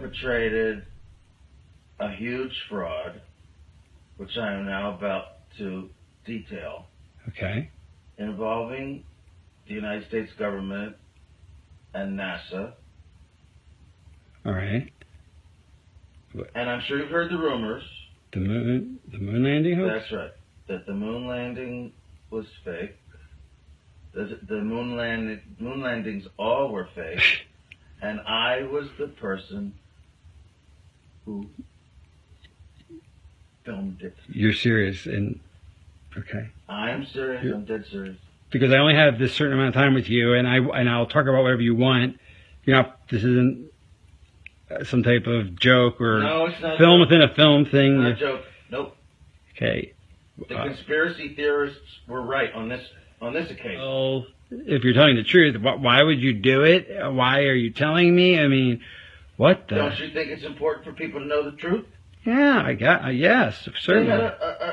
perpetrated a huge fraud, which I am now about to detail, Okay. involving the United States government and NASA. All right. And I'm sure you've heard the rumors. The moon landing hoax? That's right. That the moon landing was fake. The moon landings all were fake. And I was the person who filmed it. You're serious, and okay. I'm serious. I'm dead serious. Because I only have this certain amount of time with you, and I'll talk about whatever you want. You know, this isn't some type of joke or No, it's not film a joke. within a film thing. Not a joke. Nope. Okay. The conspiracy theorists were right on this occasion. Well, if you're telling the truth, why would you do it? Why are you telling me? I mean, what the? Don't you think it's important for people to know the truth? Yeah, I got. Yes, They certainly. had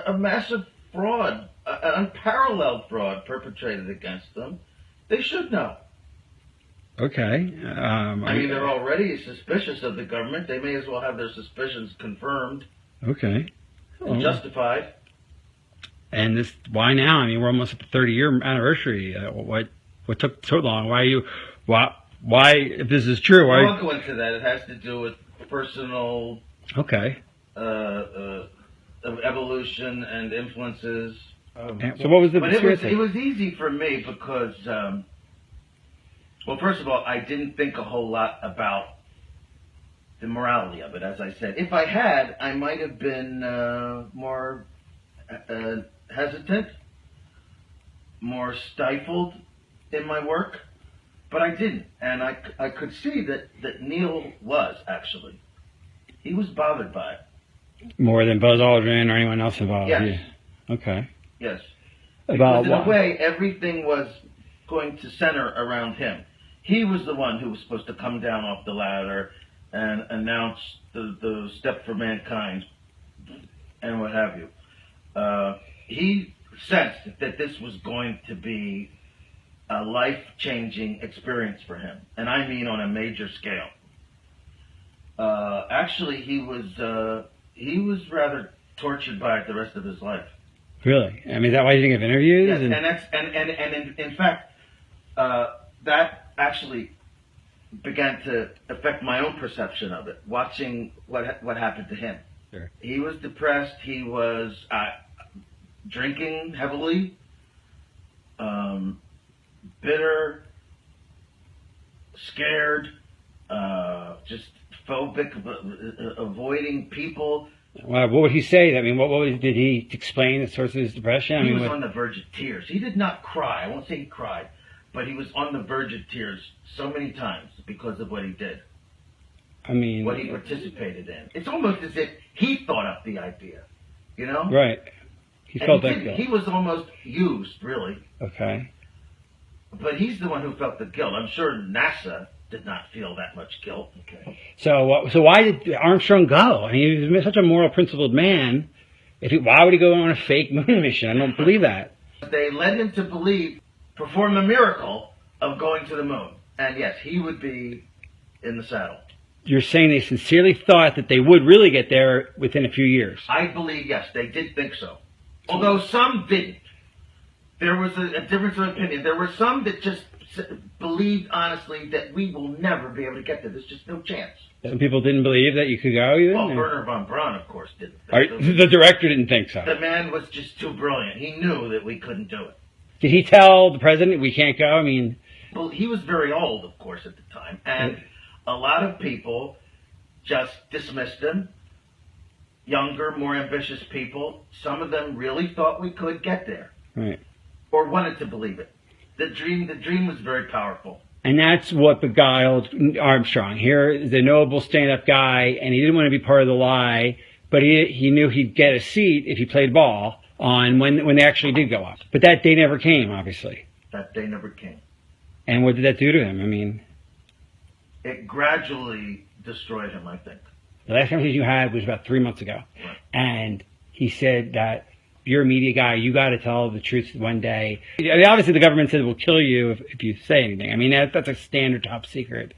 a massive fraud, an unparalleled fraud perpetrated against them. They should know. Okay. I mean, they're already suspicious of the government. They may as well have their suspicions confirmed Okay. and justified. And this, why now? I mean, we're almost at the 30-year anniversary. What took so long? Why, if this is true, I why? won't go into that. It has to do with personal Okay. evolution and influences. So what was the But conspiracy? it was easy for me because, well, first of all, I didn't think a whole lot about the morality of it. As I said, if I had, I might have been more hesitant, more stifled in my work, but I didn't. And I could see that Neil was, actually. He was bothered by it. More than Buzz Aldrin or anyone else involved? Yes. Yeah. Okay. Yes. About Because in what? a way, everything was going to center around him. He was the one who was supposed to come down off the ladder and announce the step for mankind and what have you. He sensed that this was going to be a life-changing experience for him, and I mean on a major scale. Actually, he was rather tortured by it the rest of his life. Really? I mean, is that why you didn't give interviews? Yes, and in fact, that actually began to affect my own perception of it. Watching what happened to him. Sure. He was depressed. He was drinking heavily, bitter, scared, just phobic, avoiding people. What would he say? I mean, did he explain the source of his depression? He was on the verge of tears. He did not cry. I won't say he cried, but he was on the verge of tears so many times because of what he did. I mean, what he participated in. It's almost as if he thought up the idea, you know? Right. He felt that guilt. guilt. He was almost used, really. Okay. But he's the one who felt the guilt. I'm sure NASA did not feel that much guilt. Okay. So why did Armstrong go? I mean, he was such a moral, principled man. Why would he go on a fake moon mission? I don't believe that. They led him to perform the miracle of going to the moon. And yes, he would be in the saddle. You're saying they sincerely thought that they would really get there within a few years? I believe, yes, they did think so. Although some didn't. There was a difference of opinion. There were some that just believed honestly that we will never be able to get there. There's just no chance. Some people didn't believe that you could go even? Well, Werner von Braun, of course, didn't think The director didn't think so. The man was just too brilliant. He knew that we couldn't do it. Did he tell the president we can't go? I mean... Well, he was very old, of course, at the time. And a lot of people just dismissed him. Younger, more ambitious people. Some of them really thought we could get there. Right. Or wanted to believe it. The dream was very powerful. And that's what beguiled Armstrong. Here is a noble stand-up guy, and he didn't want to be part of the lie, but he knew he'd get a seat if he played ball on when they actually did go up. But that day never came, obviously. That day never came. And what did that do to him? I mean... It gradually destroyed him, I think. The last conversation you had was about 3 months ago. Right. And he said that you're a media guy, you got to tell the truth one day. I mean, obviously the government said it will kill you if you say anything. I mean, that's a standard top secret.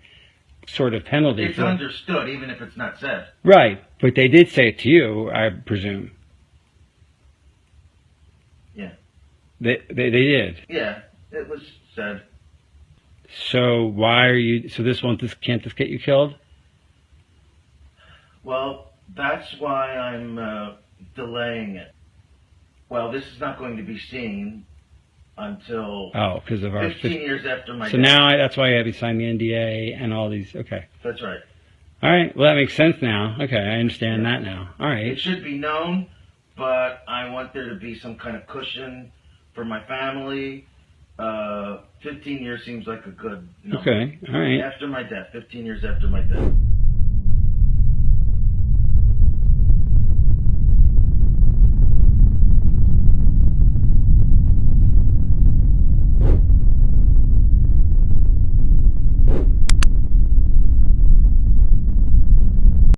sort of penalty. It's understood, even if it's not said. Right, but they did say it to you, I presume. Yeah. They did. Yeah, it was said. So why are you? So can't this get you killed? Well, that's why I'm delaying it. Well, this is not going to be seen until Because of our 15 years after my So death. now that's why you have to sign the NDA and all these. Okay. That's right. All right. Well, that makes sense now. Okay, I understand that now. All right. It should be known, but I want there to be some kind of cushion for my family. 15 years seems like a good number. Okay. All right. After my death, 15 years after my death.